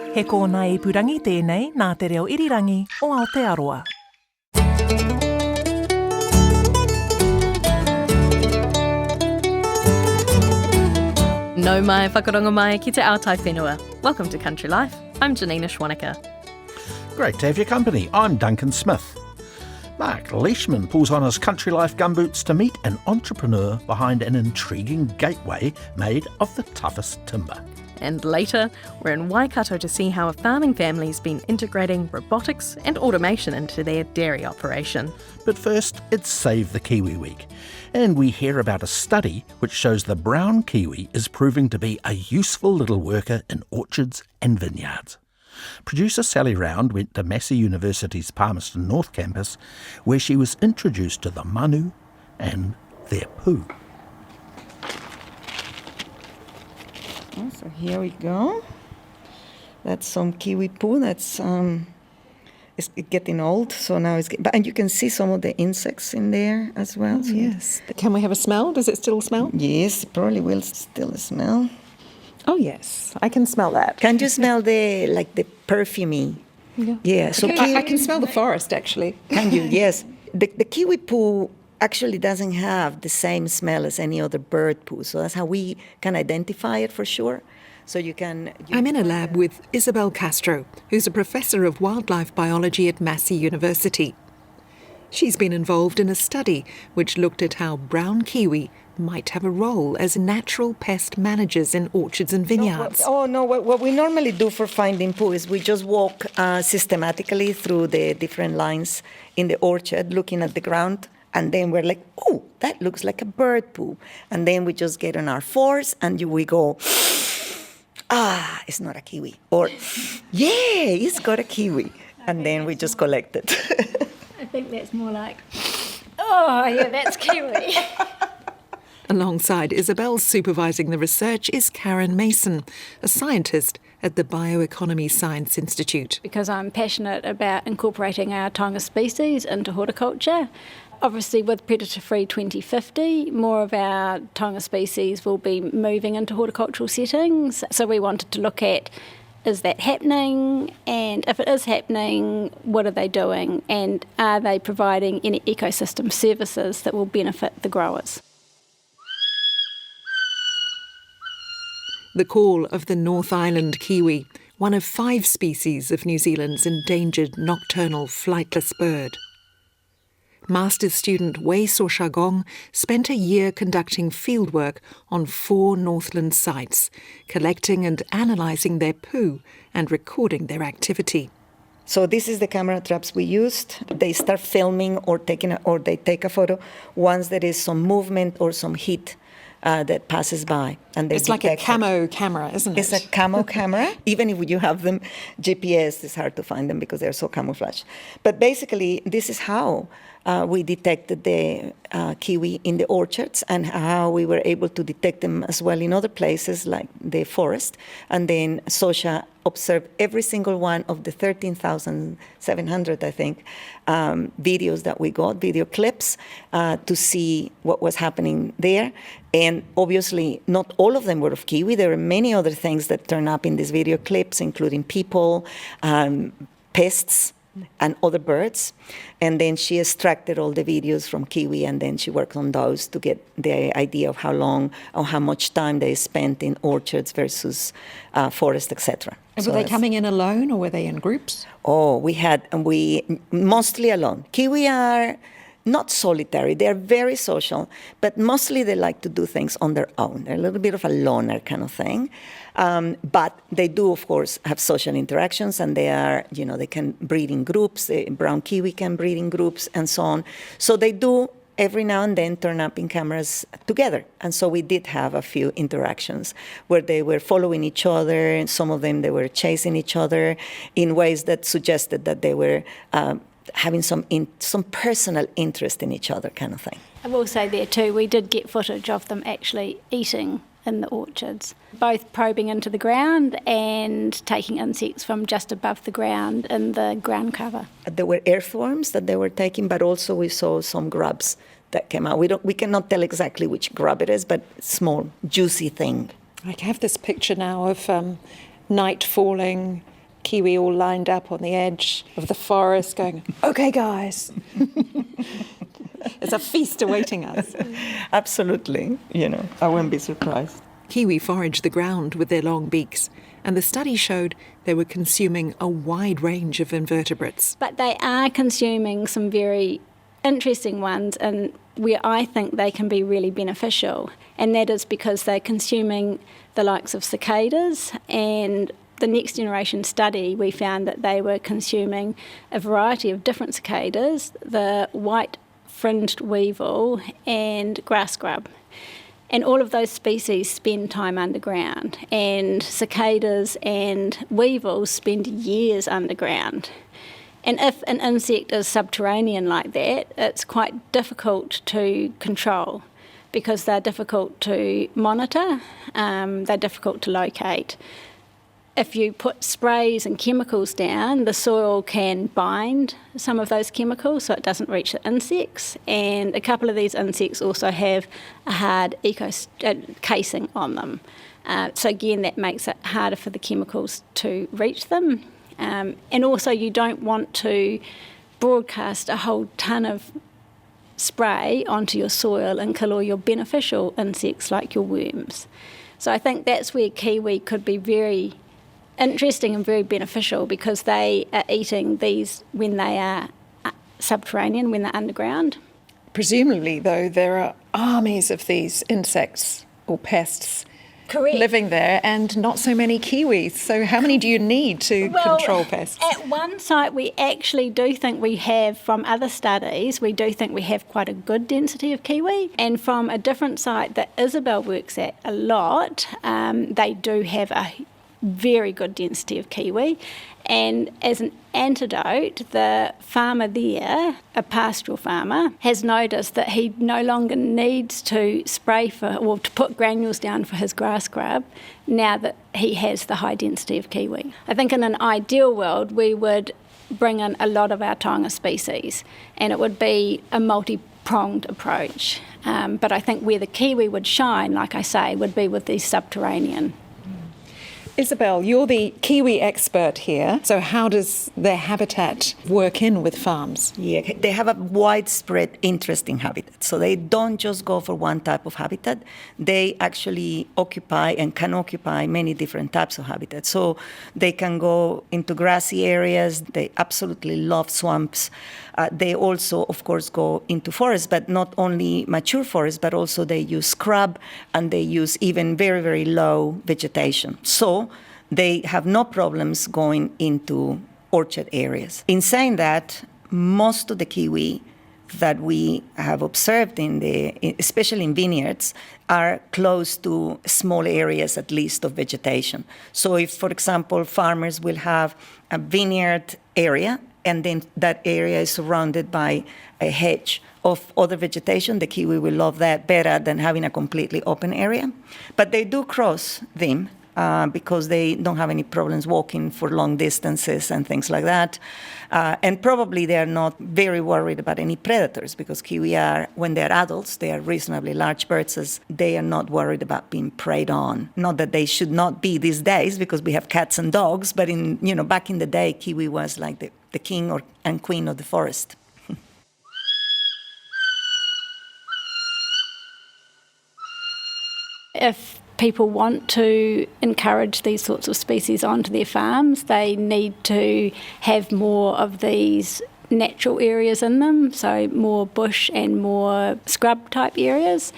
He kōna ipurangi tēnei nā te reo irirangi o Aotearoa. Nau mai, whakarongo mai, ki te aotai whenua. Welcome to Country Life. I'm Janina Schwannecker. Great to have your company. I'm Duncan Smith. Mark Leishman pulls on his Country Life gumboots to meet an entrepreneur behind an intriguing gateway made of the toughest timber. And later, we're in Waikato to see how a farming family's been integrating robotics and automation into their dairy operation. But first, it's Save the Kiwi Week. And we hear about a study which shows the brown kiwi is proving to be a useful little worker in orchards and vineyards. Producer Sally Round went to Massey University's Palmerston North campus, where she was introduced to the manu and their poo. So here we go. That's some kiwi poo. That's it's getting old, so now and you can see some of the insects in there as well. Oh, so yes. Can we have a smell? Does it still smell? Yes, it probably will still smell. Oh, yes. I can smell that. Can you smell the perfumey? Yeah. Yeah. So I can smell the forest, actually. Can you? Yes. The kiwi poo actually doesn't have the same smell as any other bird poo, so that's how we can identify it for sure. So I'm in a lab with Isobel Castro, who's a professor of wildlife biology at Massey University. She's been involved in a study which looked at how brown kiwi might have a role as natural pest managers in orchards and vineyards. What we normally do for finding poo is we just walk systematically through the different lines in the orchard, looking at the ground, and then we're like, oh, that looks like a bird poo. And then we just get on our force and we go, it's not a kiwi. Or, yeah, it's got a kiwi. And then we just collect it. I think that's more like, oh, yeah, that's kiwi. Alongside Isobel supervising the research is Karen Mason, a scientist at the Bioeconomy Science Institute. Because I'm passionate about incorporating our taonga species into horticulture. Obviously, with Predator-Free 2050, more of our taonga species will be moving into horticultural settings. So we wanted to look at, is that happening? And if it is happening, what are they doing? And are they providing any ecosystem services that will benefit the growers? The call of the North Island kiwi, one of 5 species of New Zealand's endangered nocturnal flightless bird. Master's student Wei Soshagong spent a year conducting fieldwork on 4 Northland sites, collecting and analysing their poo and recording their activity. So this is the camera traps we used. They start filming or they take a photo once there is some movement or some heat that passes by. And it's like a camo camera, isn't it? It's a camo camera. Even if you have them GPS, it's hard to find them because they're so camouflaged. But basically, this is how we detected the kiwi in the orchards and how we were able to detect them as well in other places like the forest. And then Sosha observed every single one of the 13,700, I think, videos that we got, video clips, to see what was happening there. And obviously, not all of them were of kiwi. There were many other things that turn up in these video clips, including people, pests, and other birds. And then she extracted all the videos from kiwi, and then she worked on those to get the idea of how long or how much time they spent in orchards versus forest, etc. And were they coming in alone or were they in groups? Oh, we mostly alone. Kiwi are not solitary. They're very social, but mostly they like to do things on their own. They're a little bit of a loner kind of thing. But they do, of course, have social interactions, and they can breed in groups. The brown kiwi can breed in groups and so on. So they do every now and then turn up in cameras together. And so we did have a few interactions where they were following each other, and some of them they were chasing each other in ways that suggested that they were having some personal interest in each other kind of thing. I will say there too, we did get footage of them actually eating in the orchards, both probing into the ground and taking insects from just above the ground in the ground cover. There were earthworms that they were taking, but also we saw some grubs that came out. We cannot tell exactly which grub it is, but small, juicy thing. I have this picture now of night falling, kiwi all lined up on the edge of the forest going, "Okay, guys." There's a feast awaiting us. Absolutely. I wouldn't be surprised. Kiwi forage the ground with their long beaks, and the study showed they were consuming a wide range of invertebrates. But they are consuming some very interesting ones, and where I think they can be really beneficial, and that is because they're consuming the likes of cicadas, and the Next Generation study we found that they were consuming a variety of different cicadas, the white fringed weevil and grass grub. And all of those species spend time underground, and cicadas and weevils spend years underground. And if an insect is subterranean like that, it's quite difficult to control because they're difficult to monitor, they're difficult to locate. If you put sprays and chemicals down, the soil can bind some of those chemicals so it doesn't reach the insects. And a couple of these insects also have a hard casing on them. So again, that makes it harder for the chemicals to reach them. And also you don't want to broadcast a whole ton of spray onto your soil and kill all your beneficial insects like your worms. So I think that's where kiwi could be very interesting and very beneficial, because they are eating these when they are subterranean, when they're underground. Presumably, though, there are armies of these insects or pests living there and not so many kiwis. So how many do you need to control pests? At one site, we actually do think we have, from other studies, we do think we have quite a good density of kiwi. And from a different site that Isobel works at a lot, they do have a very good density of kiwi. And as an antidote, the farmer there, a pastoral farmer, has noticed that he no longer needs to spray to put granules down for his grass grub now that he has the high density of kiwi. I think in an ideal world we would bring in a lot of our taonga species, and it would be a multi-pronged approach. But I think where the kiwi would shine, like I say, would be with these subterranean. Isobel, you're the kiwi expert here. So how does their habitat work in with farms? Yeah, they have a widespread interesting habitat. So they don't just go for one type of habitat. They actually occupy and can occupy many different types of habitats. So they can go into grassy areas. They absolutely love swamps. They also, of course, go into forests, but not only mature forests, but also they use scrub, and they use even very, very low vegetation. So they have no problems going into orchard areas. In saying that, most of the kiwi that we have observed especially in vineyards, are close to small areas at least of vegetation. So if, for example, farmers will have a vineyard area, and then that area is surrounded by a hedge of other vegetation, the kiwi will love that better than having a completely open area. But they do cross them because they don't have any problems walking for long distances and things like that. And probably they are not very worried about any predators, because kiwi are, when they're adults, they are reasonably large birds. They are not worried about being preyed on. Not that they should not be these days, because we have cats and dogs, but back in the day, kiwi was like the king and queen of the forest. If people want to encourage these sorts of species onto their farms, they need to have more of these natural areas in them, so more bush and more scrub type areas.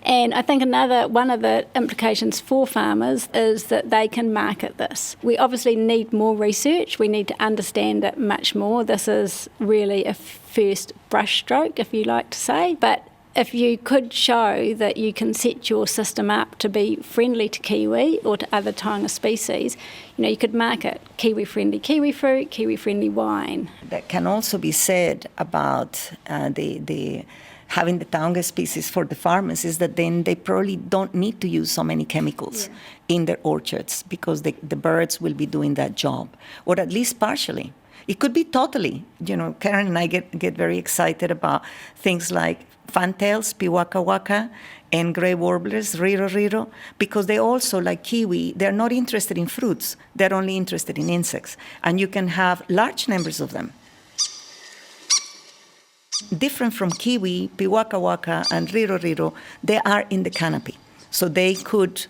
And I think one of the implications for farmers is that they can market this. We obviously need more research. We need to understand it much more. This is really a first brushstroke, if you like to say. But if you could show that you can set your system up to be friendly to kiwi or to other taonga species, you could market kiwi-friendly kiwi fruit, kiwi-friendly wine. That can also be said about the having the taonga species for the farmers, is that then they probably don't need to use so many chemicals in their orchards, because the birds will be doing that job, or at least partially. It could be totally. Karen and I get very excited about things like fantails, piwaka waka, and grey warblers, riro riro, because they also, like kiwi, they're not interested in fruits. They're only interested in insects. And you can have large numbers of them. Different from kiwi, piwaka waka, and riro riro, they are in the canopy. So they could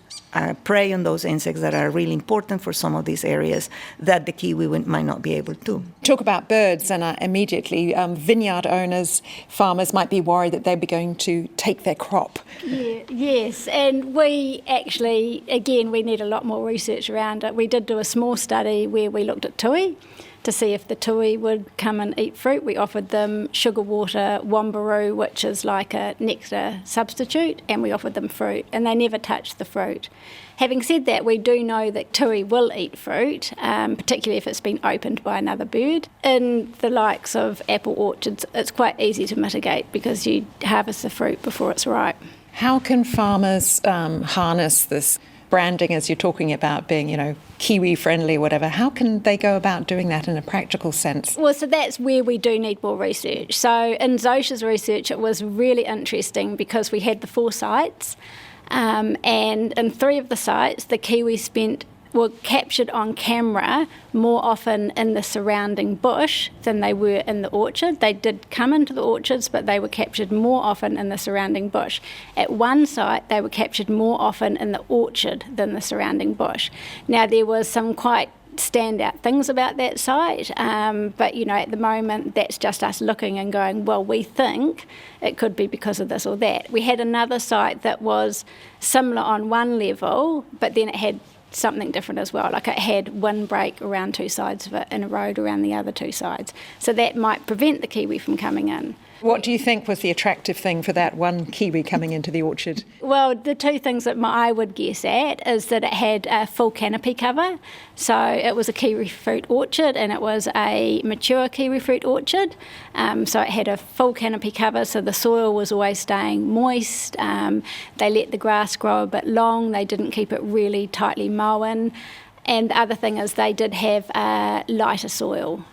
prey on those insects that are really important for some of these areas that the kiwi might not be able to. Talk about birds, and immediately vineyard owners, farmers might be worried that they'd be going to take their crop. Yes, and we actually, again, we need a lot more research around it. We did do a small study where we looked at tui to see if the tui would come and eat fruit. We offered them sugar water, wambaroo, which is like a nectar substitute, and we offered them fruit, and they never touched the fruit. Having said that, we do know that tui will eat fruit, particularly if it's been opened by another bird. In the likes of apple orchards, it's quite easy to mitigate because you harvest the fruit before it's ripe. How can farmers harness this branding, as you're talking about being, Kiwi friendly, whatever? How can they go about doing that in a practical sense? Well, so that's where we do need more research. So in Zosha's research, it was really interesting because we had the 4 sites, and in 3 of the sites, the Kiwi were captured on camera more often in the surrounding bush than they were in the orchard. They did come into the orchards, but they were captured more often in the surrounding bush. At one site, they were captured more often in the orchard than the surrounding bush. Now, there was some quite standout things about that site, but at the moment that's just us looking and going, well, we think it could be because of this or that. We had another site that was similar on one level, but then it had something different as well, like it had windbreak around 2 sides of it and a road around the other 2 sides, so that might prevent the kiwi from coming in. What do you think was the attractive thing for that one kiwi coming into the orchard? Well, the 2 things that I would guess at is that it had a full canopy cover. So it was a kiwi fruit orchard and it was a mature kiwi fruit orchard. So it had a full canopy cover, so the soil was always staying moist. They let the grass grow a bit long. They didn't keep it really tightly mown. And the other thing is they did have lighter soil.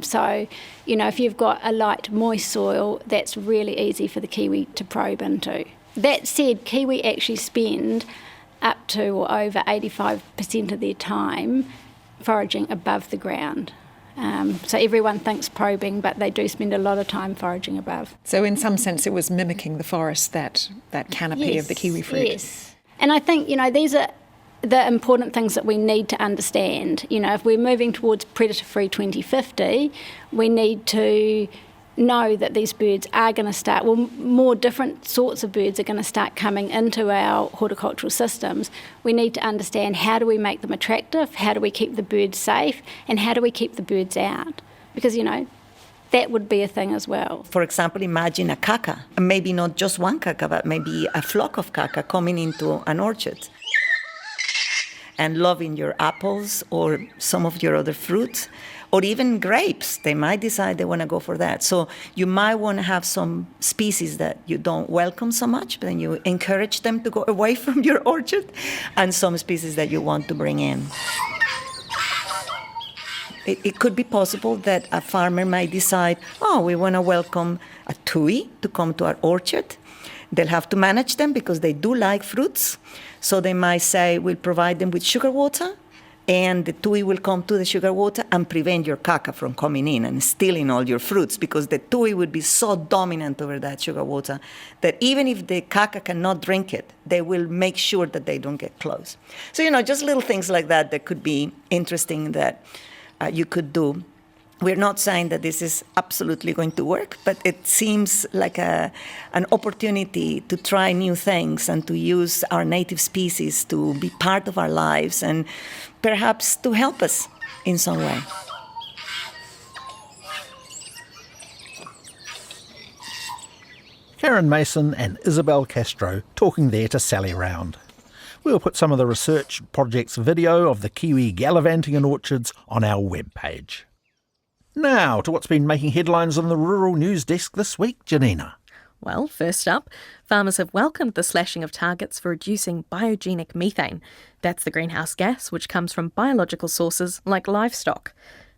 So, if you've got a light, moist soil, that's really easy for the kiwi to probe into. That said, kiwi actually spend up to or over 85% of their time foraging above the ground. So everyone thinks probing, but they do spend a lot of time foraging above. So in some sense it was mimicking the forest, that canopy of the kiwi fruit. Yes. And I think, these are the important things that we need to understand. If we're moving towards predator-free 2050, we need to know that these birds are going to start, more different sorts of birds are going to start coming into our horticultural systems. We need to understand, how do we make them attractive, how do we keep the birds safe, and how do we keep the birds out? Because, that would be a thing as well. For example, imagine a kaka, maybe not just one kaka, but maybe a flock of kaka coming into an orchard and loving your apples or some of your other fruits, or even grapes. They might decide they want to go for that. So you might want to have some species that you don't welcome so much, but then you encourage them to go away from your orchard, and some species that you want to bring in. It could be possible that a farmer might decide, we want to welcome a tui to come to our orchard. They'll have to manage them because they do like fruits. So they might say, we'll provide them with sugar water, and the tui will come to the sugar water and prevent your kaka from coming in and stealing all your fruits, because the tui would be so dominant over that sugar water that even if the kaka cannot drink it, they will make sure that they don't get close. So, just little things like that could be interesting that you could do. We're not saying that this is absolutely going to work, but it seems like an opportunity to try new things and to use our native species to be part of our lives and perhaps to help us in some way. Karen Mason and Isobel Castro talking there to Sally Round. We'll put some of the research project's video of the kiwi gallivanting in orchards on our webpage. Now, to what's been making headlines on the rural news desk this week, Janina. Well, first up, farmers have welcomed the slashing of targets for reducing biogenic methane. That's the greenhouse gas which comes from biological sources like livestock.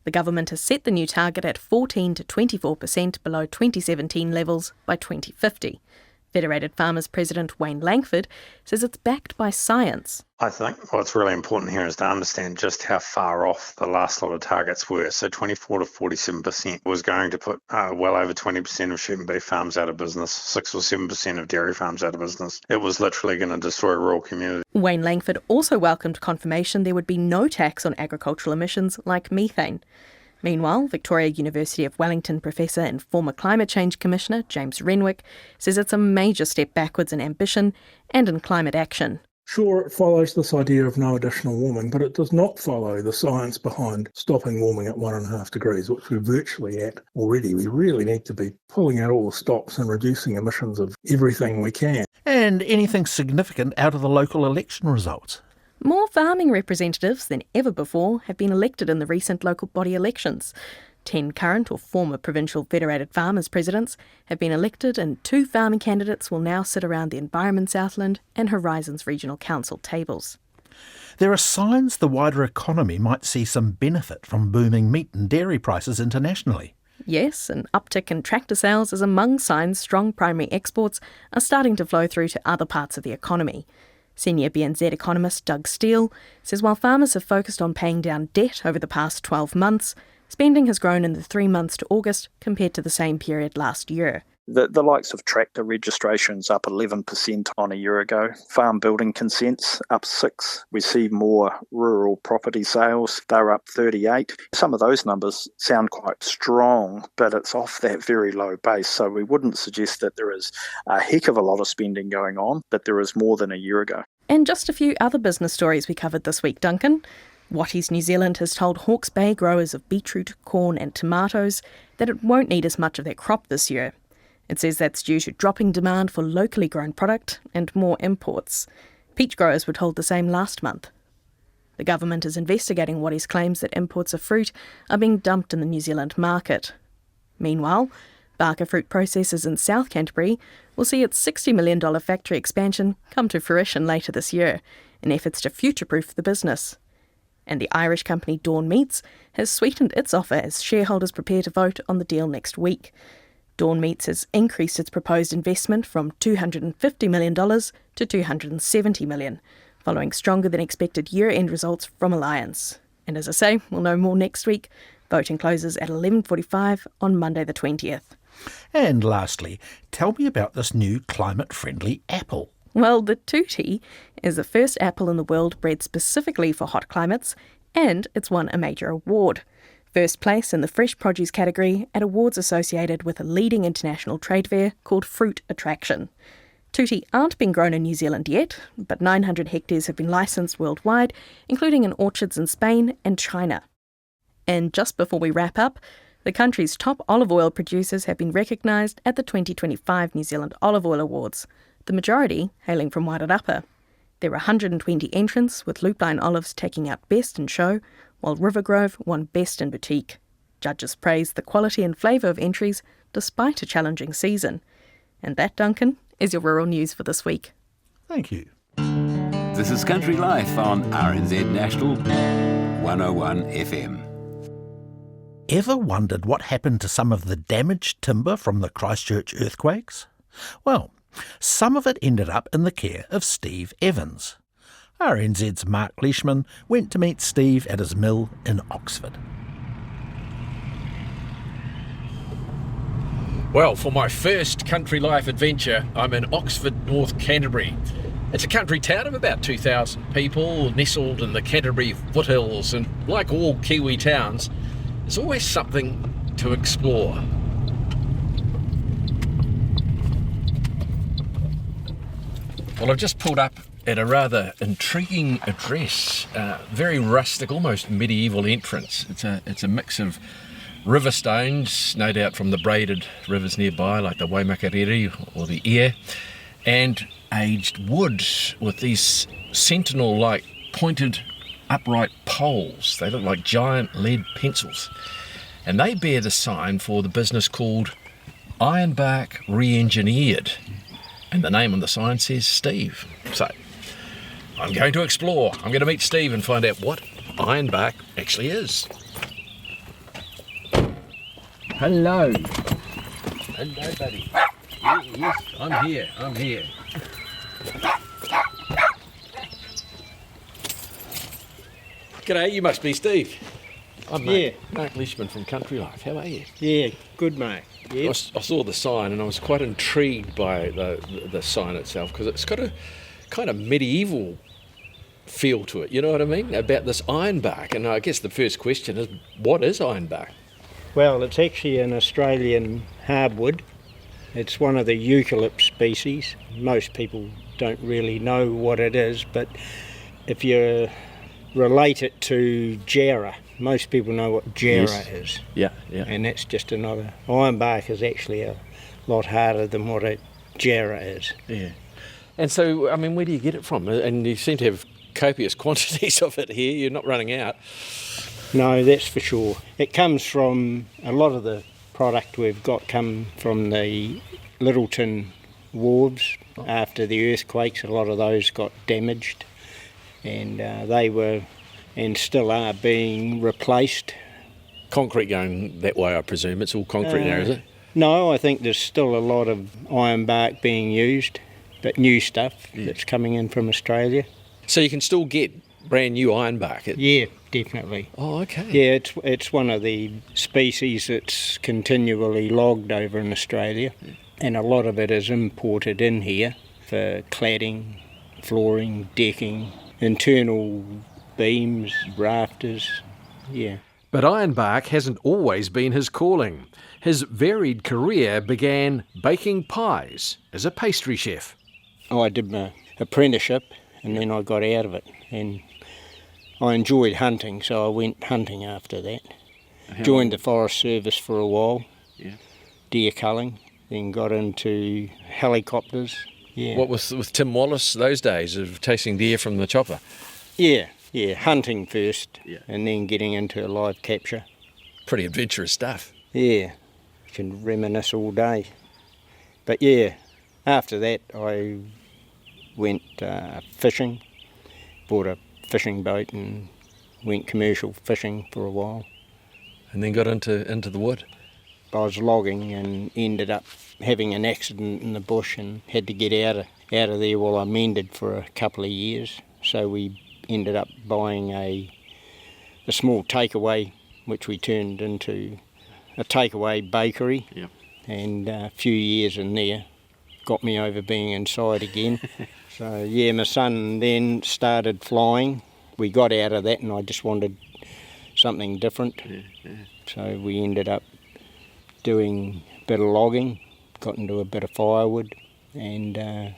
The government has set the new target at 14 to 24% below 2017 levels by 2050. Federated Farmers President Wayne Langford says it's backed by science. I think what's really important here is to understand just how far off the last lot of targets were. So 24 to 47% was going to put well over 20% of sheep and beef farms out of business, 6 or 7% of dairy farms out of business. It was literally going to destroy rural communities. Wayne Langford also welcomed confirmation there would be no tax on agricultural emissions like methane. Meanwhile, Victoria University of Wellington professor and former Climate Change Commissioner James Renwick says it's a major step backwards in ambition and in climate action. Sure, it follows this idea of no additional warming, but it does not follow the science behind stopping warming at 1.5 degrees, which we're virtually at already. We really need to be pulling out all the stops and reducing emissions of everything we can. And anything significant out of the local election results? More farming representatives than ever before have been elected in the recent local body elections. 10 current or former provincial federated farmers presidents have been elected, and 2 farming candidates will now sit around the Environment Southland and Horizons Regional Council tables. There are signs the wider economy might see some benefit from booming meat and dairy prices internationally. Yes, an uptick in tractor sales is among signs strong primary exports are starting to flow through to other parts of the economy. Senior BNZ economist Doug Steele says while farmers have focused on paying down debt over the past 12 months, spending has grown in the 3 months to August compared to the same period last year. The likes of tractor registrations up 11% on a year ago. Farm building consents up 6%. We see more rural property sales. They're up 38%. Some of those numbers sound quite strong, but it's off that very low base. So we wouldn't suggest that there is a heck of a lot of spending going on, but there is more than a year ago. And just a few other business stories we covered this week, Duncan. Watties New Zealand has told Hawke's Bay growers of beetroot, corn and tomatoes that it won't need as much of their crop this year. It says that's due to dropping demand for locally grown product and more imports. Peach growers were told the same last month. The government is investigating Watties' claims that imports of fruit are being dumped in the New Zealand market. Meanwhile, Barker Fruit Processors in South Canterbury will see its $60 million factory expansion come to fruition later this year in efforts to future-proof the business. And the Irish company Dawn Meats has sweetened its offer as shareholders prepare to vote on the deal next week. Dawn Meats has increased its proposed investment from $250 million to $270 million, following stronger than expected year-end results from Alliance. And as I say, we'll know more next week. Voting closes at 11:45 on Monday the 20th. And lastly, tell me about this new climate-friendly apple. Well, the Tutti is the first apple in the world bred specifically for hot climates, and it's won a major award. First place in the fresh produce category at awards associated with a leading international trade fair called Fruit Attraction. Tutti aren't being grown in New Zealand yet, but 900 hectares have been licensed worldwide, including in orchards in Spain and China. And just before we wrap up, the country's top olive oil producers have been recognised at the 2025 New Zealand Olive Oil Awards, the majority hailing from Wairarapa. There were 120 entrants, with Loopline Olives taking out Best in Show, while River Grove won Best in Boutique. Judges praised the quality and flavour of entries despite a challenging season. And that, Duncan, is your rural news for this week. Thank you. This is Country Life on RNZ National 101 FM. Ever wondered what happened to some of the damaged timber from the Christchurch earthquakes? Well, some of it ended up in the care of Steve Evans. RNZ's Mark Leishman went to meet Steve at his mill in Oxford. Well, for my first country life adventure, I'm in Oxford, North Canterbury. It's a country town of about 2,000 people, nestled in the Canterbury foothills, and like all Kiwi towns, there's always something to explore. Well, I've just pulled up at a rather intriguing address, very rustic, almost medieval entrance. It's a mix of river stones, no doubt from the braided rivers nearby, like the Waimakariri or the Aire, and aged wood with these sentinel-like pointed upright poles. They look like giant lead pencils. And they bear the sign for the business called Ironbark Re-Engineered. And the name on the sign says Steve. So, I'm going to explore. I'm going to meet Steve and find out what Ironbark actually is. Hello. Hello, buddy. Yes, I'm here. G'day, you must be Steve. I'm Mark Leishman from Country Life. How are you? Yeah, good mate. Yeah. I saw the sign and I was quite intrigued by the sign itself because it's got a kind of medieval feel to it, you know what I mean? About this ironbark. And I guess the first question is, what is ironbark? Well, it's actually an Australian hardwood. It's one of the eucalypt species. Most people don't really know what it is, but if you relate it to jarrah, most people know what jarrah is. Yeah. And that's just another. Ironbark is actually a lot harder than what a jarrah is. Yeah. And so, I mean, where do you get it from? And you seem to have copious quantities of it here. You're not running out. No, that's for sure. It comes from, a lot of the product we've got come from the Littleton wharves. After the earthquakes, a lot of those got damaged, and they were and still are being replaced. Concrete going that way, I presume. It's all concrete now, is it? No, I think there's still a lot of ironbark being used, but new stuff that's coming in from Australia. So you can still get brand new ironbark? Yeah, definitely. Oh, okay. Yeah, it's one of the species that's continually logged over in Australia, and a lot of it is imported in here for cladding, flooring, decking, internal beams, rafters, yeah. But ironbark hasn't always been his calling. His varied career began baking pies as a pastry chef. I did my apprenticeship and then I got out of it, and I enjoyed hunting, so I went hunting after that. Joined the Forest Service for a while, deer culling, then got into helicopters. Yeah. What was with Tim Wallace those days of tasting deer from the chopper? Yeah, hunting first and then getting into live capture. Pretty adventurous stuff. Yeah, you can reminisce all day. But yeah, after that I went fishing, bought a fishing boat and went commercial fishing for a while. And then got into the wood? I was logging and ended up having an accident in the bush and had to get out of there while I mended for a couple of years. So we ended up buying a small takeaway, which we turned into a takeaway bakery. Yep. And a few years in there got me over being inside again. So yeah, my son then started flying. We got out of that and I just wanted something different. So we ended up doing a bit of logging, got into a bit of firewood, and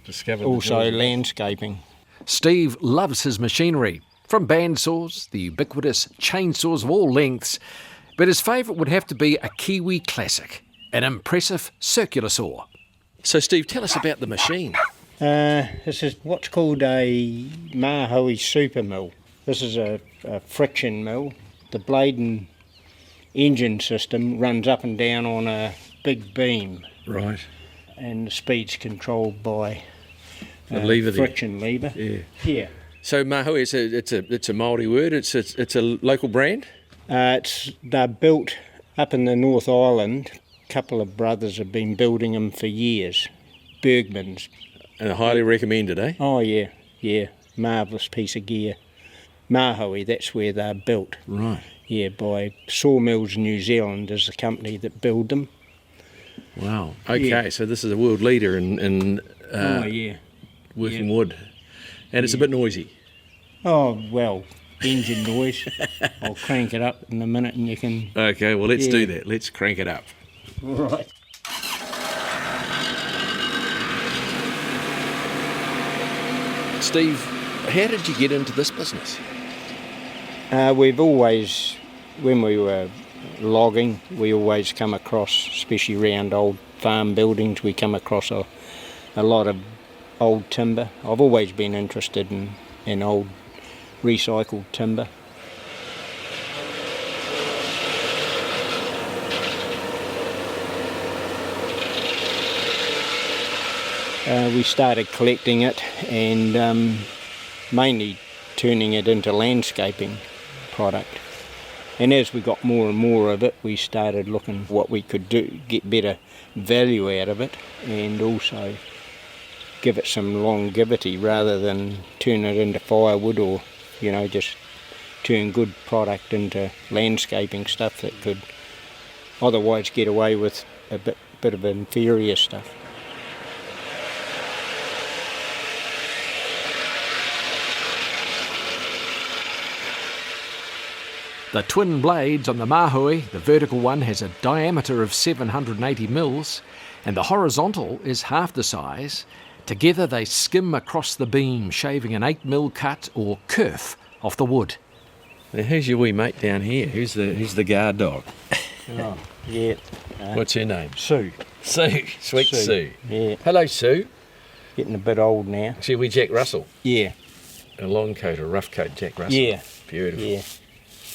discovered also landscaping. Steve loves his machinery, from bandsaws, the ubiquitous chainsaws of all lengths, but his favourite would have to be a Kiwi classic, an impressive circular saw. So Steve, tell us about the machine. This is what's called a Mahoe super mill. This is a friction mill. The blade and engine system runs up and down on a big beam. Right. And the speed's controlled by the lever friction lever. Yeah. So Mahoe, it's a Māori word. It's a local brand. They're built up in the North Island. A couple of brothers have been building them for years. Bergmans. And highly recommended, eh? Oh yeah. Marvellous piece of gear. Mahoe, that's where they're built. Right. Yeah, by Sawmills New Zealand is the company that build them. Wow. Okay, so this is a world leader in working wood. And it's a bit noisy. Oh, well, engine noise. I'll crank it up in a minute and you can... Okay, well, let's do that. Let's crank it up. Right. Steve, how did you get into this business? We've always, when we were logging, we always come across, especially around old farm buildings, we come across a lot of old timber. I've always been interested in old recycled timber. We started collecting it and mainly turning it into landscaping product. And as we got more and more of it, we started looking what we could do, get better value out of it, and also give it some longevity rather than turn it into firewood or, just turn good product into landscaping stuff that could otherwise get away with a bit of inferior stuff. The twin blades on the mahui, the vertical one has a diameter of 780 mils and the horizontal is half the size. Together they skim across the beam, shaving an 8mm cut or kerf off the wood. Now, who's your wee mate down here? Who's the guard dog? Oh, yeah. What's her name? Sue. Sue. Sweet Sue. Yeah. Hello, Sue. Getting a bit old now. See, we Jack Russell. Yeah. A long coat, a rough coat Jack Russell. Yeah. Beautiful. Yeah.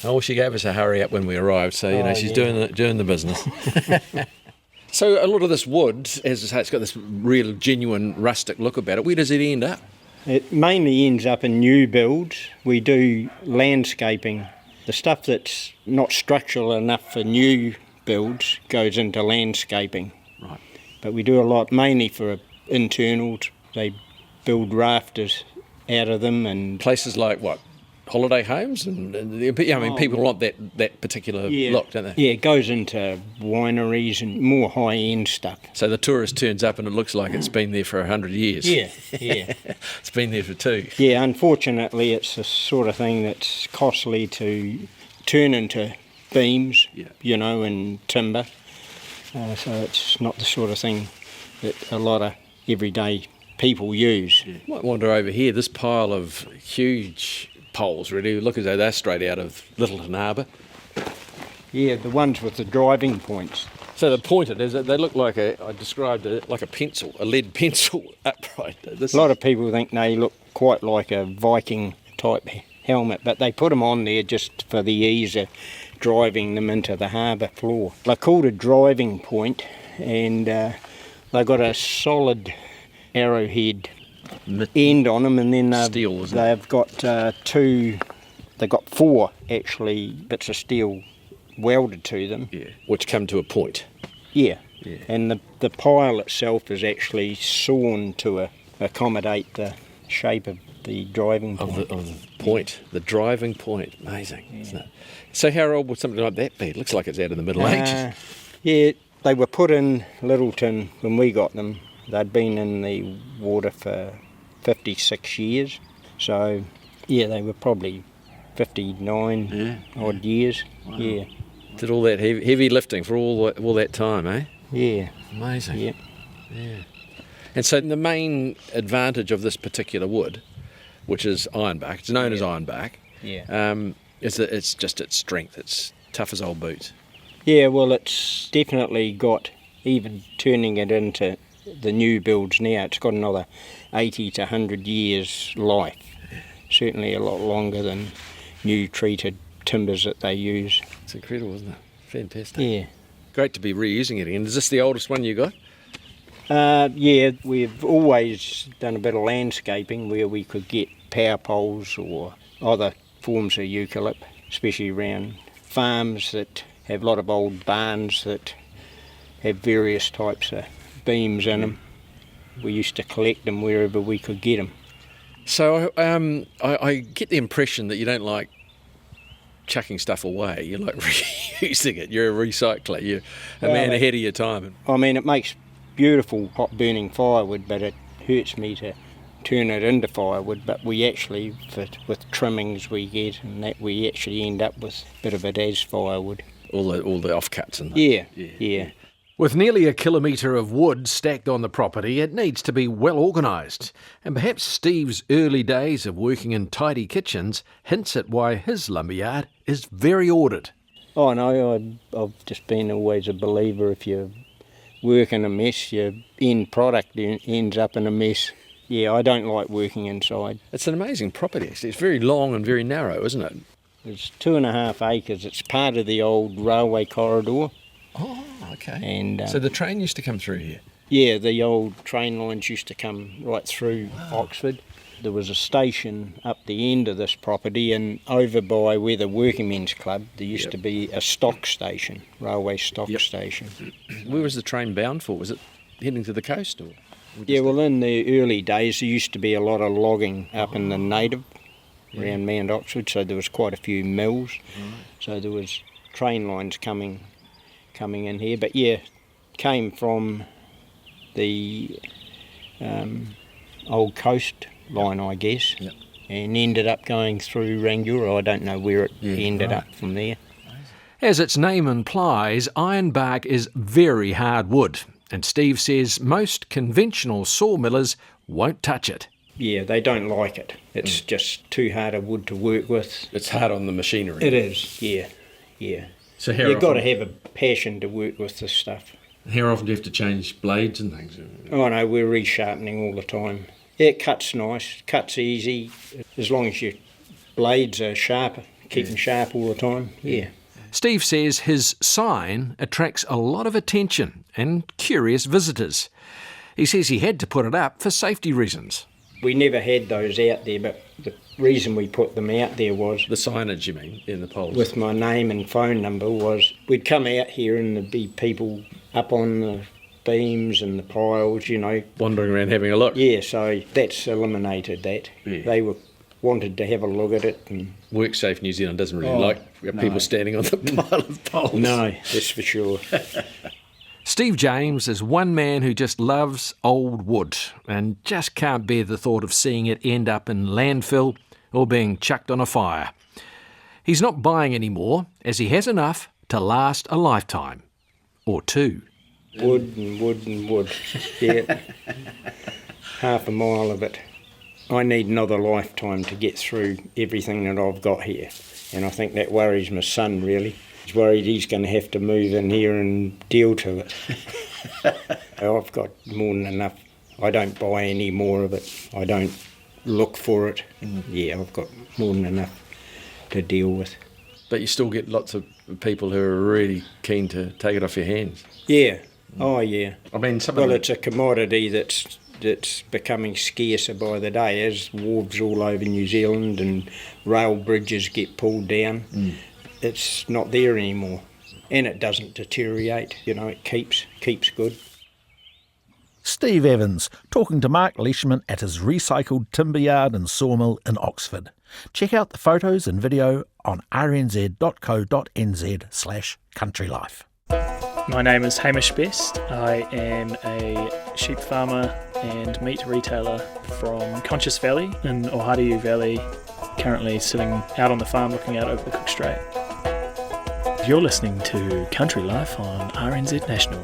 Oh, she gave us a hurry up when we arrived, so she's doing the business. So a lot of this wood, as I say, it's got this real genuine rustic look about it. Where does it end up? It mainly ends up in new builds. We do landscaping. The stuff that's not structural enough for new builds goes into landscaping. Right. But we do a lot mainly for internals. They build rafters out of them and places like what? Holiday homes, and people want that particular look, don't they? Yeah, it goes into wineries and more high-end stuff. So the tourist turns up and it looks like it's been there for 100 years. Yeah. It's been there for 2. Yeah, unfortunately it's the sort of thing that's costly to turn into beams, and timber. So it's not the sort of thing that a lot of everyday people use. Yeah. Might wander over here, this pile of huge poles really look as though they're straight out of Littleton Harbour. Yeah, the ones with the driving points. So they're pointed, they look like I described it like a pencil, a lead pencil upright. A lot of people think they look quite like a Viking type helmet, but they put them on there just for the ease of driving them into the harbour floor. They're called a driving point, and they've got a solid arrowhead end on them, and then they've got 4 actually bits of steel welded to them. Yeah, which come to a point. Yeah. And the pile itself is actually sawn to accommodate the shape of the driving point. Of the point, the driving point. Amazing, isn't it? So how old would something like that be? It looks like it's out of the Middle Ages. Yeah, they were put in Littleton when we got them. They'd been in the water for 56 years. So, yeah, they were probably 59 odd years. Wow. Yeah. Did all that heavy lifting for all that time, eh? Yeah. Amazing. Yeah. Yeah. And so the main advantage of this particular wood, which is ironbark, it's known as ironbark, is that it's just its strength. It's tough as old boots. Yeah, well, it's definitely got, even turning it into the new builds now, it's got another 80 to 100 years life. Certainly a lot longer than new treated timbers that they use. It's incredible, isn't it? Fantastic. Yeah. Great to be reusing it again. Is this the oldest one you got? Yeah, we've always done a bit of landscaping where we could get power poles or other forms of eucalypt, especially around farms that have a lot of old barns that have various types of beams in them. We used to collect them wherever we could get them. So I get the impression that you don't like chucking stuff away. You like reusing it. You're a recycler. You're a man ahead of your time. I mean, it makes beautiful hot burning firewood, but it hurts me to turn it into firewood. But we actually, with trimmings we get, and that we actually end up with a bit of it as firewood. All the offcuts and that. Yeah. With nearly 1 kilometre of wood stacked on the property, it needs to be well organised. And perhaps Steve's early days of working in tidy kitchens hints at why his lumberyard is very ordered. Oh no, I've just been always a believer if you work in a mess, your end product ends up in a mess. Yeah, I don't like working inside. It's an amazing property actually. It's very long and very narrow, isn't it? It's 2.5 acres. It's part of the old railway corridor. Oh, okay. And so the train used to come through here? Yeah, the old train lines used to come right through Oxford. there was a station up the end of this property, and over by where the Working Men's Club, there used to be a stock station, railway stock station. Where was the train bound for? Was it heading to the coast? Or Yeah, well, in the early days, there used to be a lot of logging up in the native around Mount Oxford, so there was quite a few mills. So there was train lines coming in here. But yeah, came from the old coast line, I guess, and ended up going through Rangiora. I don't know where it ended up from there. As its name implies, ironbark is very hard wood, and Steve says most conventional sawmillers won't touch it. Yeah, they don't like it. It's just too hard a wood to work with. It's hard on the machinery. It is, yeah. So you've got to have a passion to work with this stuff. How often do you have to change blades and things? Oh no, we're resharpening all the time. Yeah, it cuts nice, cuts easy, as long as your blades are sharp, keep them sharp all the time, yeah. Steve says his sign attracts a lot of attention and curious visitors. He says he had to put it up for safety reasons. We never had those out there, but the reason we put them out there was... The signage, you mean, in the poles? With my name and phone number was, we'd come out here and there'd be people up on the beams and the piles, you know. Wandering around having a look? Yeah, so that's eliminated that. Yeah. They wanted to have a look at it. And WorkSafe New Zealand doesn't really like people standing on the pile of poles. No, that's for sure. Steve James is one man who just loves old wood and just can't bear the thought of seeing it end up in landfill or being chucked on a fire. He's not buying any more, as he has enough to last a lifetime. Or two. Wood and wood and wood. Yeah. Half a mile of it. I need another lifetime to get through everything that I've got here. And I think that worries my son, really. He's worried he's going to have to move in here and deal to it. I've got more than enough. I don't buy any more of it. I don't look for it. Yeah, I've got more than enough to deal with. But you still get lots of people who are really keen to take it off your hands. Yeah. Oh, yeah. I mean, it's a commodity that's becoming scarcer by the day as wharves all over New Zealand and rail bridges get pulled down. It's not there anymore, and it doesn't deteriorate. You know, it keeps good. Steve Evans talking to Mark Leishman at his recycled timber yard and sawmill in Oxford. Check out the photos and video on rnz.co.nz/countrylife. My name is Hamish Best. I am a sheep farmer and meat retailer from Conscious Valley in Ohariu Valley, currently sitting out on the farm looking out over the Cook Strait. You're listening to Country Life on RNZ National.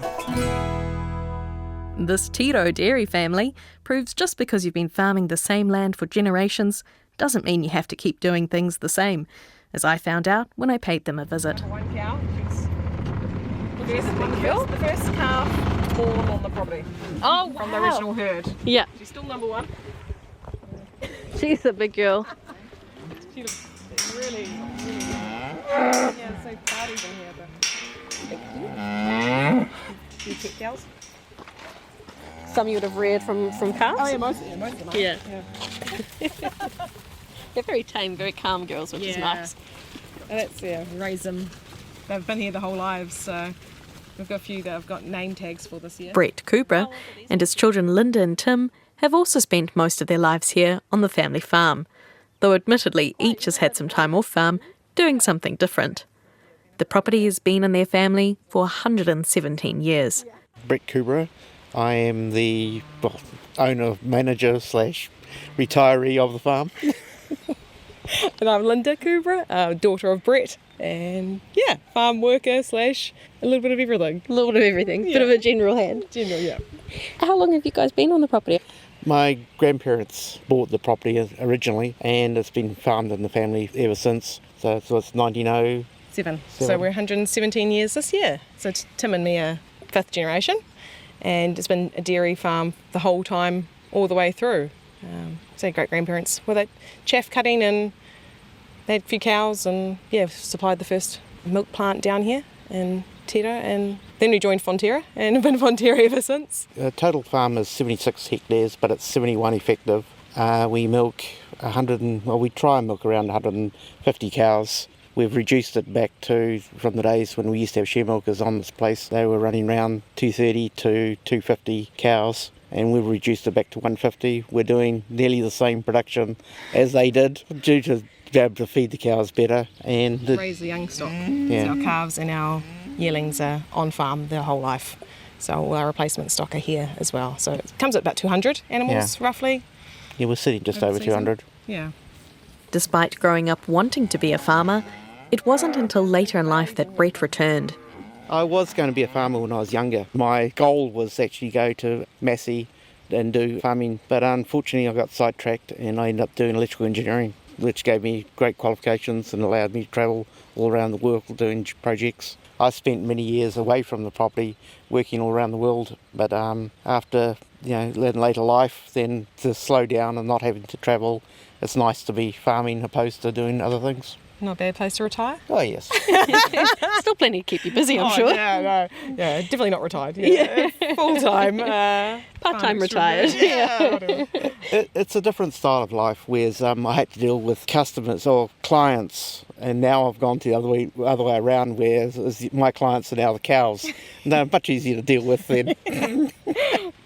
This Tirau dairy family proves just because you've been farming the same land for generations doesn't mean you have to keep doing things the same, as I found out when I paid them a visit. One cow. The first calf born on the property. Oh, wow. From the original herd. Yeah. She's still number one. She's a big girl. She looks really yeah, so parties in here, but you pet cows? Some you would have reared from calves? Oh yeah, most of them. Yeah. They're very tame, very calm girls, which is nice. That's raise them. They've been here the whole lives, so we've got a few that I've got name tags for this year. Brett Coubrough and his children Linda and Tim have also spent most of their lives here on the family farm, though admittedly each has had some time off farm doing something different. The property has been in their family for 117 years. Brett Coubrough. I am the owner, manager / retiree of the farm. And I'm Linda Coubrough, daughter of Brett, and farm worker / a little bit of everything. A little bit of everything, bit of a general hand. Yeah. How long have you guys been on the property? My grandparents bought the property originally, and it's been farmed in the family ever since. So it's 1907. So we're 117 years this year. So Tim and me are 5th generation, and it's been a dairy farm the whole time, all the way through. So great-grandparents were that chaff cutting, and they had a few cows, and supplied the first milk plant down here in Tirau, and then we joined Fonterra and have been Fonterra ever since. The total farm is 76 hectares, but it's 71 effective. We milk we try and milk around 150 cows. We've reduced it back to, from the days when we used to have share milkers on this place, they were running around 230 to 250 cows, and we've reduced it back to 150. We're doing nearly the same production as they did due to be able to feed the cows better. And raise the young stock. So our calves and our yearlings are on farm their whole life. So all our replacement stock are here as well. So it comes at about 200 animals roughly. Yeah, we're sitting just over 200. Yeah. Despite growing up wanting to be a farmer, it wasn't until later in life that Brett returned. I was going to be a farmer when I was younger. My goal was actually go to Massey and do farming, but unfortunately I got sidetracked and I ended up doing electrical engineering, which gave me great qualifications and allowed me to travel all around the world doing projects. I spent many years away from the property working all around the world, but after later life, then to slow down and not having to travel, it's nice to be farming opposed to doing other things. Not a bad place to retire. Oh, yes. Still plenty to keep you busy, I'm sure. Yeah, definitely not retired. Full-time. Part-time retired. It's a different style of life, whereas I had to deal with customers or clients, and now I've gone to the other way around, where my clients are now the cows. They're much easier to deal with then.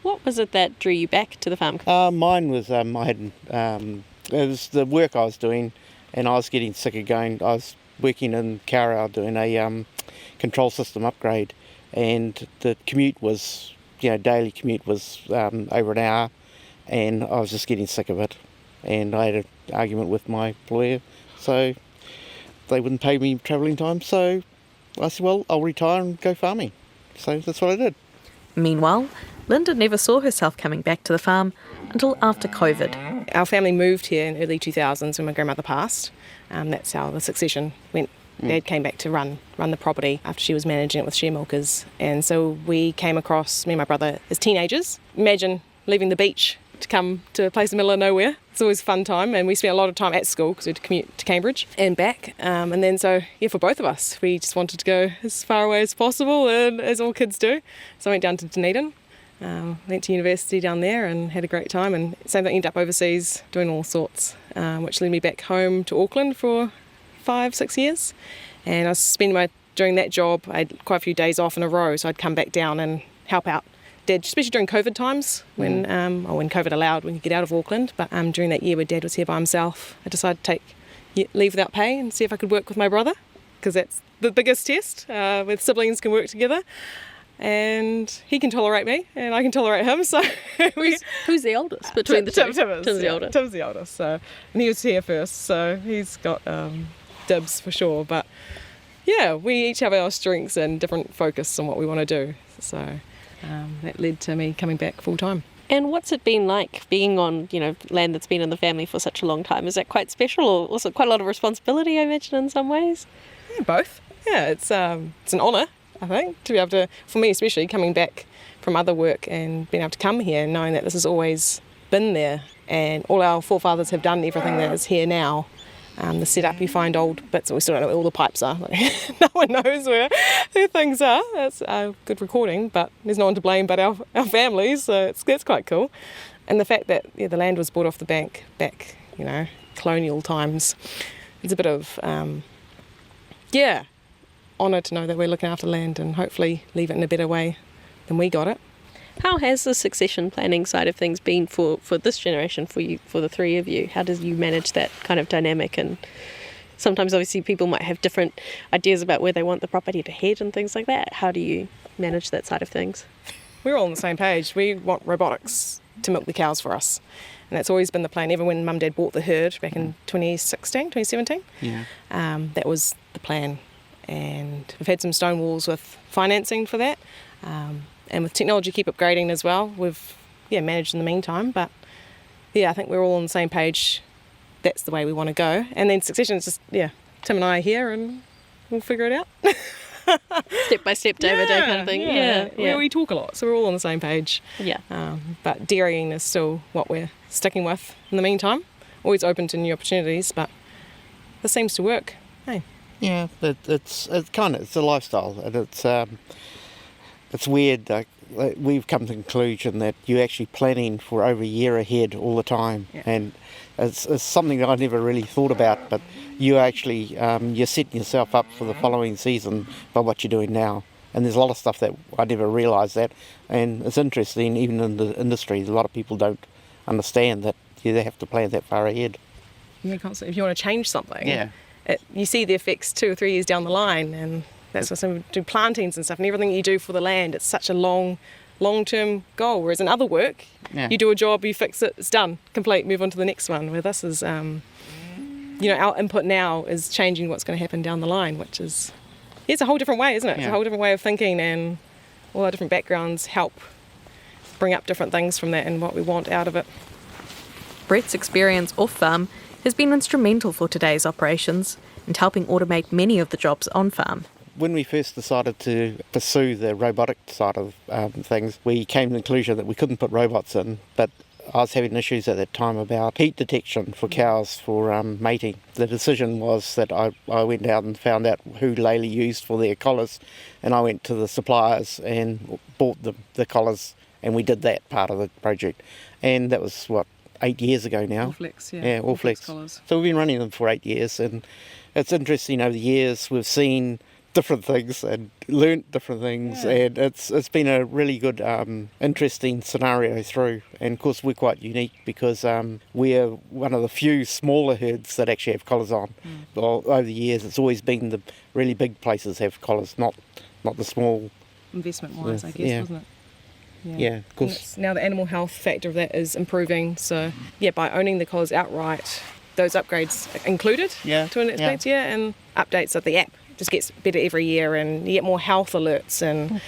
What was it that drew you back to the farm? Mine was, it was the work I was doing, and I was getting sick of going. I was working in Coubrough doing a control system upgrade, and the commute was, daily commute was over an hour, and I was just getting sick of it. And I had an argument with my employer, so they wouldn't pay me travelling time. So I said, well, I'll retire and go farming. So that's what I did. Meanwhile, Linda never saw herself coming back to the farm until after COVID. Our family moved here in early 2000s when my grandmother passed. That's how the succession went. Dad came back to run the property after she was managing it with share milkers. And so we came across, me and my brother, as teenagers. Imagine leaving the beach to come to a place in the middle of nowhere. It's always a fun time, and we spent a lot of time at school because we had to commute to Cambridge and back. And then for both of us, we just wanted to go as far away as possible, and as all kids do. So I went down to Dunedin. Went to university down there and had a great time, and same thing, ended up overseas doing all sorts, which led me back home to Auckland for 5-6 years. And I was spending during that job, I had quite a few days off in a row, so I'd come back down and help out Dad, especially during COVID times, when COVID allowed, when you get out of Auckland. But during that year where Dad was here by himself, I decided to take leave without pay and see if I could work with my brother, because that's the biggest test, where siblings can work together. And he can tolerate me, and I can tolerate him. So who's the oldest between the two? Tim's the oldest. Tim's the oldest. So, and he was here first, so he's got dibs for sure. But yeah, we each have our strengths and different focus on what we want to do. So that led to me coming back full time. And what's it been like being on, land that's been in the family for such a long time? Is that quite special, or also quite a lot of responsibility, I imagine, in some ways? Yeah, both. Yeah, it's an honour, I think, to be able to, for me especially, coming back from other work and being able to come here and knowing that this has always been there, and all our forefathers have done everything that is here now. The setup, you find old bits, and we still don't know where all the pipes are. No one knows where things are. That's good recording, but there's no one to blame but our families, so that's quite cool. And the fact that the land was bought off the bank back, colonial times, it's a bit of, honour to know that we're looking after land and hopefully leave it in a better way than we got it. How has the succession planning side of things been for this generation, for you, for the three of you? How do you manage that kind of dynamic? And sometimes obviously people might have different ideas about where they want the property to head and things like that. How do you manage that side of things? We're all on the same page. We want robotics to milk the cows for us. And that's always been the plan. Even when Mum and Dad bought the herd back in 2017, that was the plan. And we've had some stone walls with financing for that. And with technology keep upgrading as well, we've managed in the meantime. But I think we're all on the same page. That's the way we want to go. And then succession is just, Tim and I are here and we'll figure it out. Step by step, day by day kind of thing. We talk a lot, so we're all on the same page. Yeah. But dairying is still what we're sticking with in the meantime. Always open to new opportunities, but this seems to work. Hey. Yeah, it's a lifestyle, and it's weird. Like we've come to the conclusion that you're actually planning for over a year ahead all the time. Yeah. And it's something that I never really thought about, but you actually, you're setting yourself up for the following season by what you're doing now. And there's a lot of stuff that I never realised that. And it's interesting, even in the industry, a lot of people don't understand that they have to plan that far ahead. Yeah, constantly. If you want to change something, Yeah. You see the effects 2 or 3 years down the line, and that's what some do plantings and stuff, and everything you do for the land, it's such a long-term goal. Whereas in other work, you do a job, you fix it, it's done, complete, move on to the next one. Where this is, our input now is changing what's going to happen down the line, which is, it's a whole different way, isn't it? It's a whole different way of thinking, and all our different backgrounds help bring up different things from that and what we want out of it. Brett's experience off-farm has been instrumental for today's operations and helping automate many of the jobs on-farm. When we first decided to pursue the robotic side of things, we came to the conclusion that we couldn't put robots in, but I was having issues at that time about heat detection for cows for mating. The decision was that I went out and found out who Laley used for their collars, and I went to the suppliers and bought the collars, and we did that part of the project. And that was, 8 years ago now. Allflex, Yeah, Allflex collars. So we've been running them for 8 years, and it's interesting over the years we've seen different things and learnt different things, and it's been a really good, interesting scenario through. And of course we're quite unique because we're one of the few smaller herds that actually have collars on. Well, over the years it's always been the really big places have collars, not the small. Investment-wise, I guess, wasn't it? Yeah, of course. Now the animal health factor of that is improving. So, by owning the collars outright, those upgrades included to an extent, and updates of the app just gets better every year, and you get more health alerts. And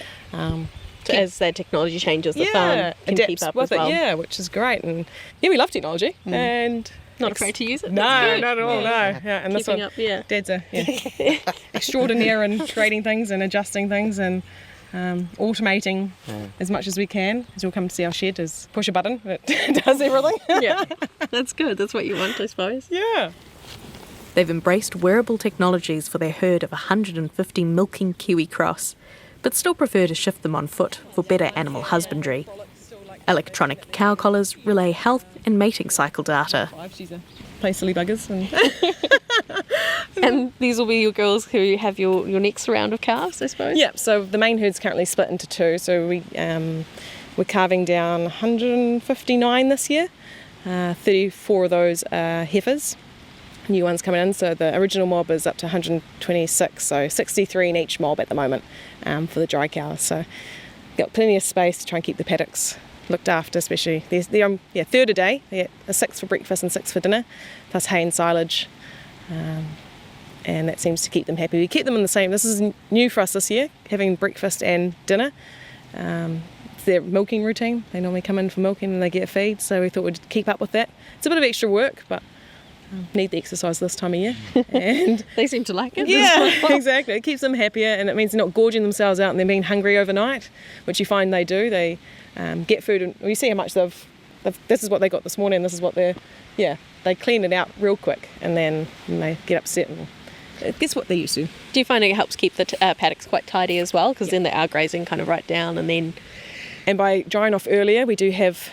so as that technology changes, the farm can adapts keep up with as well. it, which is great. And we love technology, and not afraid to use it. No, That's good. not at all. No, and this Keeping one, up, Dad's a extraordinaire in creating things and adjusting things and automating as much as we can. As you'll come to see our shed, is push a button, it does everything. That's good. That's what you want, I suppose. Yeah. They've embraced wearable technologies for their herd of 150 milking Kiwi cross, but still prefer to shift them on foot for better animal husbandry. Electronic cow collars relay health and mating cycle data. She's a play silly buggers. And these will be your girls who have your next round of calves, I suppose? Yeah, so the main herd's currently split into 2. So we're carving down 159 this year. 34 of those are heifers. New ones coming in. So the original mob is up to 126, so 63 in each mob at the moment for the dry cows. So got plenty of space to try and keep the paddocks looked after, especially. They're on third a day. They get a 6 for breakfast and 6 for dinner, plus hay and silage. And that seems to keep them happy. We keep them in the same. This is new for us this year, having breakfast and dinner. It's their milking routine. They normally come in for milking and they get a feed, so we thought we'd keep up with that. It's a bit of extra work, but need the exercise this time of year. And they seem to like it. Yeah, exactly. It keeps them happier, and it means they're not gorging themselves out and they're being hungry overnight, which you find they do. They get food, and we see how much they've this is what they got this morning, this is what they clean it out real quick, and then they get upset, and it's what they're used to. Do you find it helps keep the paddocks quite tidy as well? Because then they are grazing kind of right down, and then... And by drying off earlier, we do have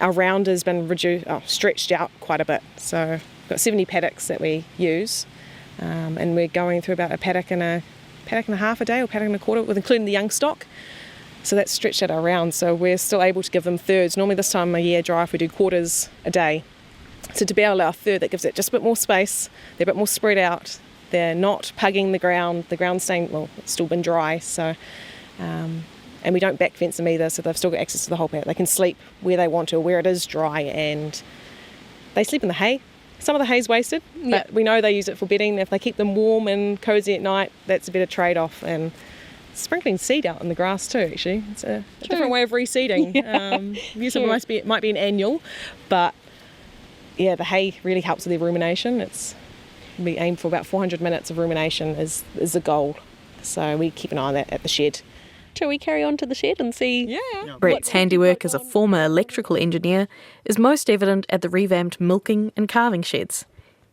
our round has been stretched out quite a bit. So we've got 70 paddocks that we use, and we're going through about a paddock and a half a day, or paddock and a quarter, with including the young stock. So that's stretched out our round. So we're still able to give them thirds. Normally this time of year, dry off, we do quarters a day. So to be able to allow a third, that gives it just a bit more space. They're a bit more spread out. They're not pugging the ground. The ground's staying, it's still been dry. So, and we don't back fence them either, so they've still got access to the whole paddock. They can sleep where they want to, where it is dry, and they sleep in the hay. Some of the hay's wasted, but we know they use it for bedding. If they keep them warm and cosy at night, that's a better trade-off. And sprinkling seed out in the grass too, actually. It's a different way of reseeding. It might be an annual, but the hay really helps with their rumination. We aim for about 400 minutes of rumination is the goal. So we keep an eye on that at the shed. Shall we carry on to the shed and see? Yeah. Brett's handiwork as a former electrical engineer is most evident at the revamped milking and calving sheds.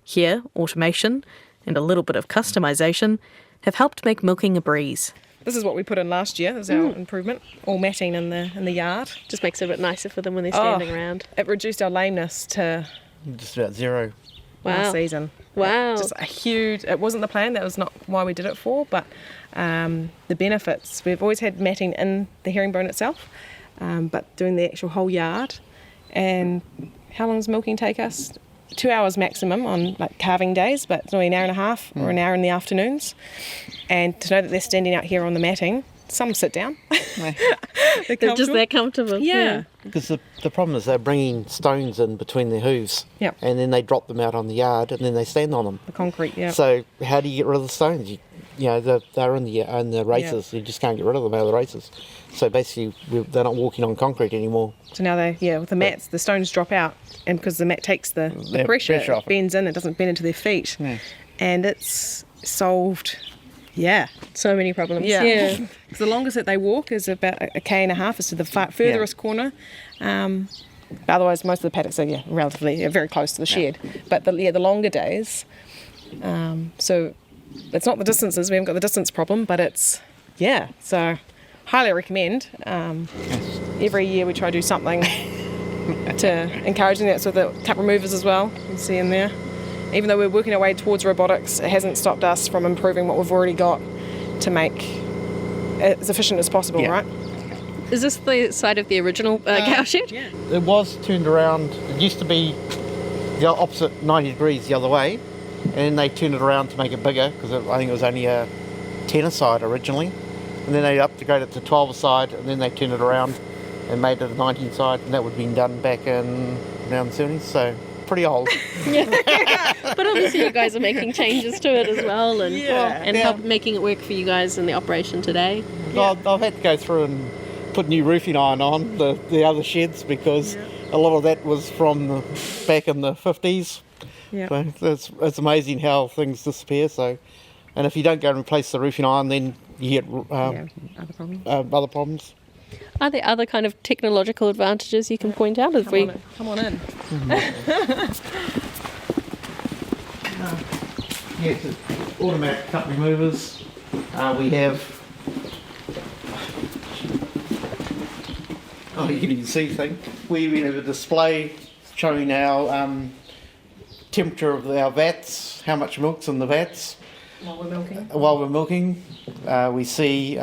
Here, automation and a little bit of customisation have helped make milking a breeze. This is what we put in last year. This is our improvement. All matting in the yard. Just makes it a bit nicer for them when they're standing around. It reduced our lameness to just about zero. Last season. Wow. Just a huge, it wasn't the plan, that was not why we did it for, but the benefits. We've always had matting in the herringbone itself, but doing the actual whole yard. And how long does milking take us? 2 hours maximum on like calving days, but it's only an hour and a half or an hour in the afternoons. And to know that they're standing out here on the matting, some sit down. They're just that comfortable. Yeah. Because the problem is they're bringing stones in between their hooves, and then they drop them out on the yard, and then they stand on them. The concrete, yeah. So how do you get rid of the stones? You know, they're in the races. You just can't get rid of them out of the races. So basically, they're not walking on concrete anymore. So now with the mats, the stones drop out, and because the mat takes the pressure, it bends in, it doesn't bend into their feet. Yeah. And it's solved, so many problems. Yeah. Because the longest that they walk is about a k and a half, is to the furthest corner. But otherwise, most of the paddocks are relatively very close to the shed. But the longer days, so it's not the distances, we haven't got the distance problem, but it's, so highly recommend. Every year we try to do something to encourage them. That's with the cup removers as well, you can see in there. Even though we're working our way towards robotics, it hasn't stopped us from improving what we've already got to make it as efficient as possible, right? Is this the side of the original cow shed? Yeah. It was turned around. It used to be the opposite 90 degrees the other way, and then they turned it around to make it bigger, because I think it was only a 10-a-side originally, and then they upgraded it to 12-a-side, and then they turned it around and made it a 19-side, and that would have been done back in around the 70s, so pretty old. But obviously you guys are making changes to it as well, and help making it work for you guys in the operation today. I've had to go through and put new roofing iron on the other sheds, because a lot of that was from back in the 50s. So it's amazing how things disappear. So, and if you don't go and replace the roofing iron, then you get other problems. Are there other kind of technological advantages you can point out? Come on in. Yes, it's automatic cup removers. We have. You can even see things. We have a display showing our temperature of our vats, how much milk's in the vats. While we're milking. We see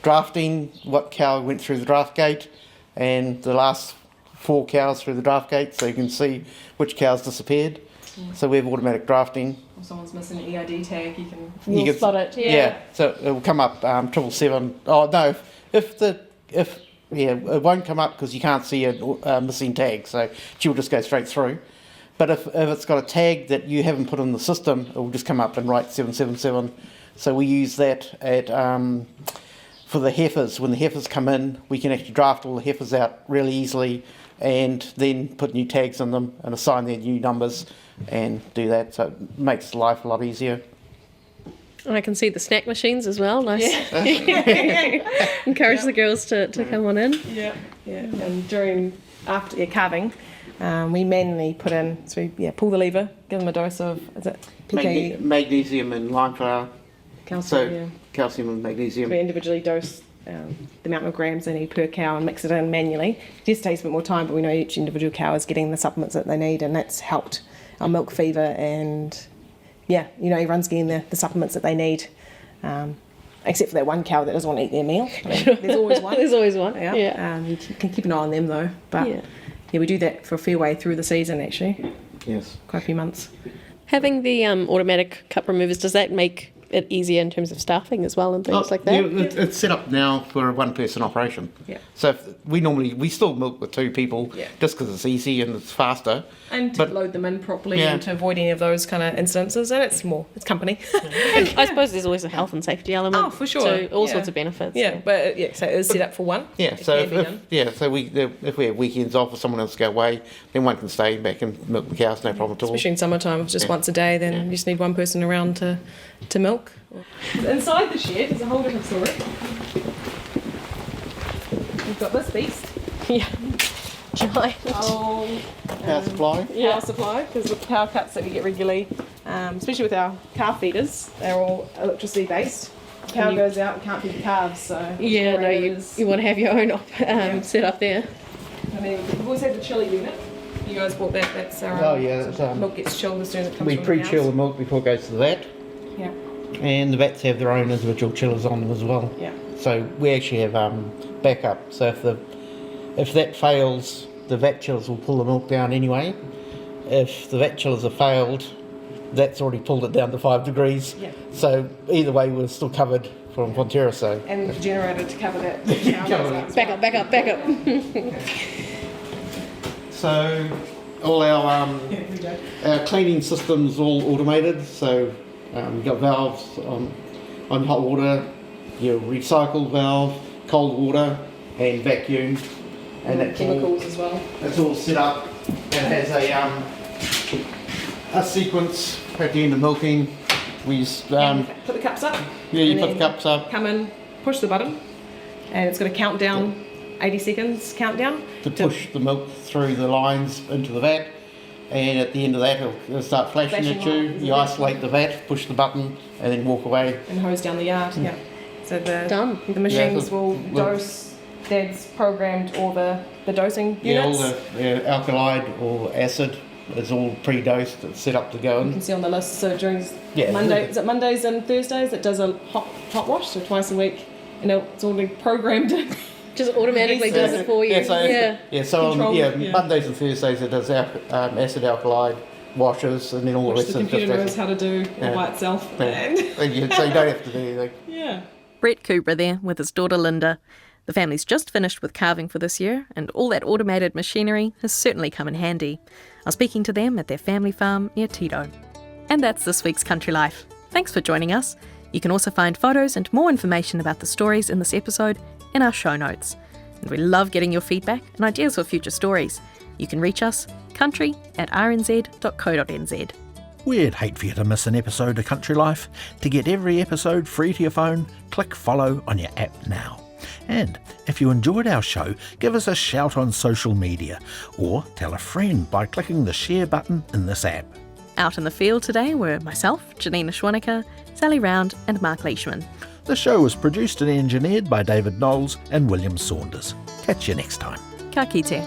drafting, what cow went through the draft gate, and the last 4 cows through the draft gate, so you can see which cows disappeared. So we have automatic drafting. If someone's missing an EID tag, you can spot it. Yeah, so it will come up 777. Oh no, it won't come up because you can't see a missing tag, so she'll just go straight through. But if it's got a tag that you haven't put in the system, it will just come up and write 777. So we use that at for the heifers. When the heifers come in, we can actually draft all the heifers out really easily, and then put new tags on them and assign their new numbers and do that. So it makes life a lot easier. And I can see the snack machines as well. Nice. Encourage the girls to come on in. Yeah. And after calving, we manually put in, so we pull the lever, give them a dose of, is it PK? Magnesium and lime flour. Calcium, calcium and magnesium. We individually dose the amount of grams they need per cow and mix it in manually. It just takes a bit more time, but we know each individual cow is getting the supplements that they need, and that's helped our milk fever, and everyone's getting the supplements that they need. Except for that one cow that doesn't want to eat their meal. There's always one. There's always one. You can keep an eye on them though. But we do that for a fair way through the season actually. Yes. Quite a few months. Having the automatic cup removers, does that make it easier in terms of staffing as well and things like that? Yeah, it's set up now for a 1-person operation. Yeah. So we still milk with 2 people just because it's easy and it's faster. And to load them in properly and to avoid any of those kind of incidences, and it's company. And I suppose there's always a health and safety element. Oh, for sure. So all sorts of benefits. So it is set up for one. Yeah, so if we have weekends off or someone else to go away, then one can stay back and milk the cows, no problem at all. Especially in summertime, if just once a day, then you just need one person around to milk. Inside the shed is a whole different story. We've got this beast. Yeah. Giant. Power supply. Power supply, because with the power cuts that we get regularly, especially with our calf feeders, they're all electricity based. Cow goes out, we can't feed the calves, so... Yeah, no, you want to have your own set up there. And then we've always had the chiller unit. You guys bought that, that's our... Oh yeah, that's, milk gets chilled as soon as it comes we from the pre-chill house. the milk before it goes to the vat. Yeah. And the vats have their own individual chillers on them as well. Yeah. So we actually have backup. So if that fails, the vat chillers will pull the milk down anyway. If the vat chillers have failed, that's already pulled it down to 5 degrees. Yeah. So either way, we're still covered from Fonterra. So. And the generator to cover that. Back up. So all our cleaning system's all automated. So we've got valves on hot water, your recycle valve, cold water, and vacuum. And that's chemicals as well. It's all set up and has a sequence at the end of milking. We just put the cups up. Yeah, you put the cups up. Come in, push the button, and it's got a countdown, 80 seconds countdown. To push the milk through the lines into the vat, and at the end of that it'll start flashing at you. You isolate the vat, push the button, and then walk away. And hose down the yard, yeah. So the machines will dose. Dad's programmed all the dosing units. All the alkali or acid is all pre-dosed. It's set up to go in. You can see on the list. So during Mondays and Thursdays, it does a hot wash, so twice a week, and it's already programmed. Just automatically does it for you. So Mondays and Thursdays it does acid alkali washes, and then all the rest the of it. computer knows how to do all by itself. Yeah. So you don't have to do anything. Yeah. Brett Coubrough there with his daughter Linda. The family's just finished with calving for this year, and all that automated machinery has certainly come in handy. I was speaking to them at their family farm near Tirau. And that's this week's Country Life. Thanks for joining us. You can also find photos and more information about the stories in this episode in our show notes. And we love getting your feedback and ideas for future stories. You can reach us country@rnz.co.nz. We'd hate for you to miss an episode of Country Life. To get every episode free to your phone, click follow on your app now. And if you enjoyed our show, give us a shout on social media or tell a friend by clicking the share button in this app. Out in the field today were myself, Janina Schwanecker, Sally Round and Mark Leishman. The show was produced and engineered by David Knowles and William Saunders. Catch you next time. Ka kite.